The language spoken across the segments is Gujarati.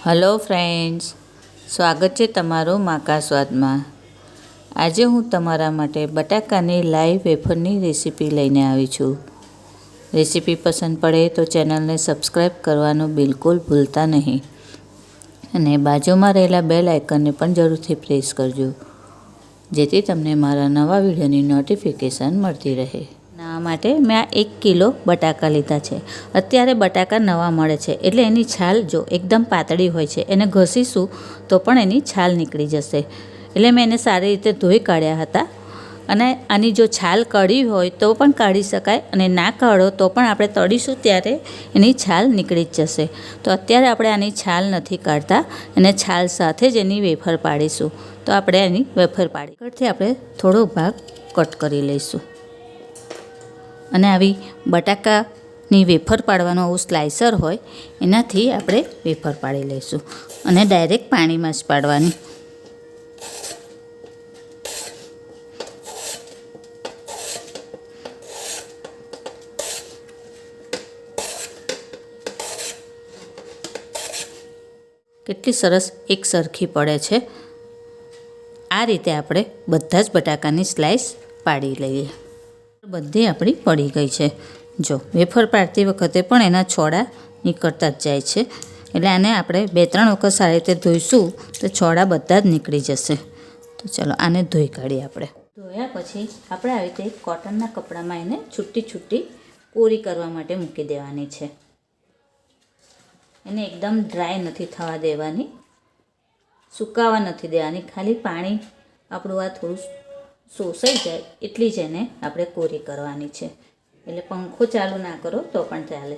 હલો ફ્રેન્ડ્સ, સ્વાગત છે તમારું માકા સ્વાદમાં। આજે હું તમારા માટે બટાકાની લાઈવ વેફરની રેસીપી લઈને આવી છું। રેસીપી પસંદ પડે તો ચેનલને સબસ્ક્રાઈબ કરવાનું બિલકુલ ભૂલતા નહીં અને બાજુમાં રહેલા બેલ આઇકનને પણ જરૂરથી પ્રેસ કરજો, જેથી તમને મારા નવા વિડીયોની નોટિફિકેશન મળતી રહે। આ માટે મેં આ 1 કિલો બટાકા લીધા છે। અત્યારે બટાકા નવા મળે છે, એટલે એની છાલ જો એકદમ પાતળી હોય છે, એને ઘસીશું તો પણ એની છાલ નીકળી જશે। એટલે મેં એને સારી રીતે ધોઈ કાઢ્યા હતા અને આની જો છાલ કાઢી હોય તો પણ કાઢી શકાય અને ના કાઢો તો પણ આપણે તળીશું ત્યારે એની છાલ નીકળી જ જશે। તો અત્યારે આપણે આની છાલ નથી કાઢતા, એને છાલ સાથે જ એની વેફર પાડીશું। તો આપણે એની વેફર પાડીથી આપણે થોડો ભાગ કટ કરી લઈશું અને આવી બટાકાની વેફર પાડવાનો આવું સ્લાઇસર હોય એનાથી આપણે વેફર પાડી લઈશું અને ડાયરેક્ટ પાણીમાં જ પાડવાની। કેટલી સરસ એક સરખી પડે છે। આ રીતે આપણે બધા જ બટાકાની સ્લાઇસ પાડી લઈએ। બધી આપણી પડી ગઈ છે। જો વેફર પાડતી વખતે પણ એના છોડા નીકળતા જ જાય છે, એટલે આને આપણે 2-3 વખત સારી રીતે ધોઈશું તો છોડા બધા જ નીકળી જશે। તો ચલો આને ધોઈ કાઢીએ આપણે। ધોયા પછી આપણે આવી રીતે કોટનના કપડામાં એને છૂટી છૂટી કોરી કરવા માટે મૂકી દેવાની છે। એને એકદમ ડ્રાય નથી થવા દેવાની, સુકાવા નથી દેવાની, ખાલી પાણી આપણું આ થોડું શોષાઈ જાય એટલી જ એને આપણે કોરી કરવાની છે। એટલે પંખો ચાલુ ના કરો તો પણ ચાલે।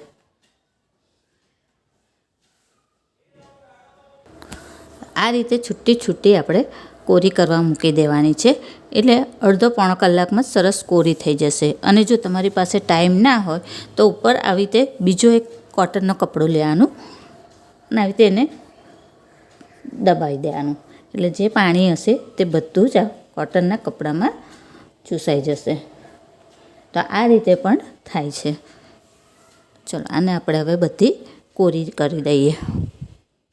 આ રીતે છૂટી છૂટી આપણે કોરી કરવા મૂકી દેવાની છે, એટલે અડધો-પોણો કલાકમાં સરસ કોરી થઈ જશે। અને જો તમારી પાસે ટાઈમ ના હોય તો ઉપર આવી રીતે બીજો એક કોટનનો કપડો લેવાનું અને આવી રીતે એને દબાવી દેવાનું, એટલે જે પાણી હશે તે બધું જ આ કોટનના કપડામાં ચૂસાઈ જશે। તો આ રીતે પણ થાય છે। ચલો આને આપણે હવે બધી કોરી કરી દઈએ।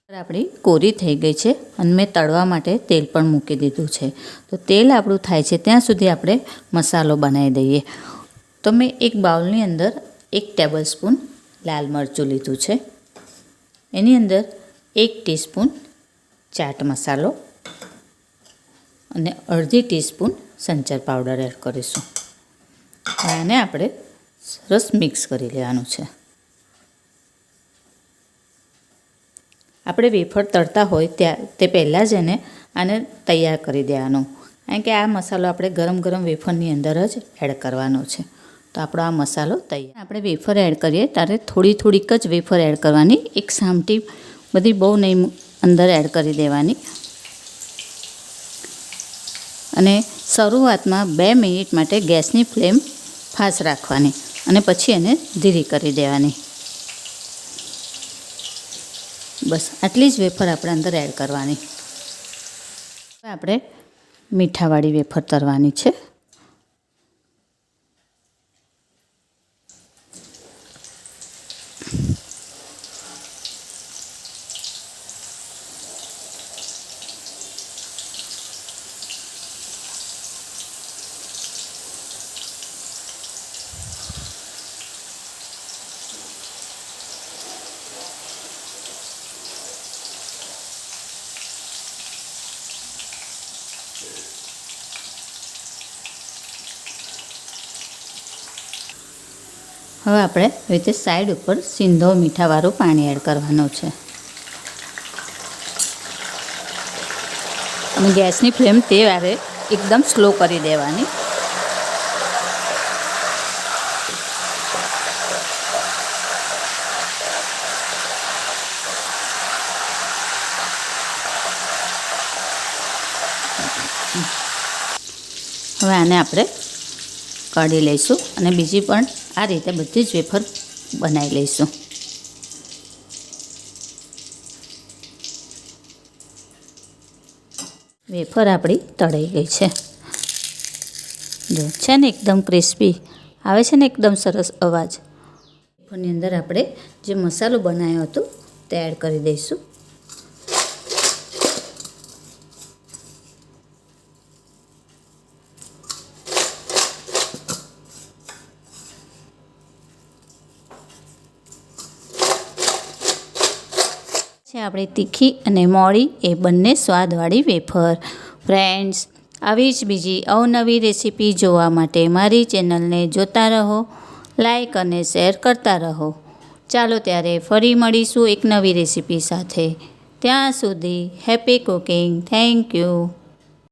આપણી કોરી થઈ ગઈ છે અને મેં તળવા માટે તેલ પણ મૂકી દીધું છે। તો તેલ આપણું થાય છે ત્યાં સુધી આપણે મસાલો બનાવી દઈએ। તો મેં એક બાઉલની અંદર 1 ટેબલ સ્પૂન લાલ મરચું લીધું છે, એની અંદર 1 ટીસ્પૂન ચાટ મસાલો અને અડધી ટીસ્પૂન સંચર પાવડર એડ કરીશું। આને આપણે સરસ મિક્સ કરી લેવાનું છે। આપણે વેફર તળતા હોય તે પહેલાં જ આને તૈયાર કરી દેવાનું, કારણ કે આ મસાલો આપણે ગરમ ગરમ વેફરની અંદર જ એડ કરવાનો છે। તો આપણો આ મસાલો તૈયાર। આપણે વેફર એડ કરીએ ત્યારે થોડીક જ વેફર એડ કરવાની, એક સામટી બધી બહુ નહીં અંદર એડ કરી દેવાની અને શરૂઆતમાં 2 મિનિટ માટે ગેસની ફ્લેમ ફાસ્ટ રાખવાની અને પછી એને ધીરી કરી દેવાની। બસ આટલી જ વેફર આપણે અંદર એડ કરવાની। હવે આપણે મીઠાવાળી વેફર તળવાની છે। હવે આપણે રીતે સાઈડ ઉપર સિંધો મીઠાવાળું પાણી એડ કરવાનું છે અને ગેસની ફ્લેમ તે વારે એકદમ સ્લો કરી દેવાની। હવે આને આપણે કાઢી લઈશું અને બીજી પણ આ રીતે બધી જ વેફર બનાવી લઈશું। વેફર આપણી તળાઈ ગઈ છે। જો છે ને એકદમ ક્રિસ્પી આવે છે ને, એકદમ સરસ અવાજ। વેફરની અંદર આપણે જે મસાલો બનાવ્યો હતો તે એડ કરી દઈશું। છે આપણી તીખી અને મોળી એ બંને સ્વાદવાળી વેફર. ફ્રેન્ડ્સ, આવી જ બીજી અવનવી રેસીપી જોવા માટે મારી ચેનલને જોતા રહો, લાઈક અને શેર કરતા રહો. ચાલો ત્યારે ફરી મળીશું એક નવી રેસીપી સાથે. ત્યાં સુધી હેપી કુકિંગ. Thank you.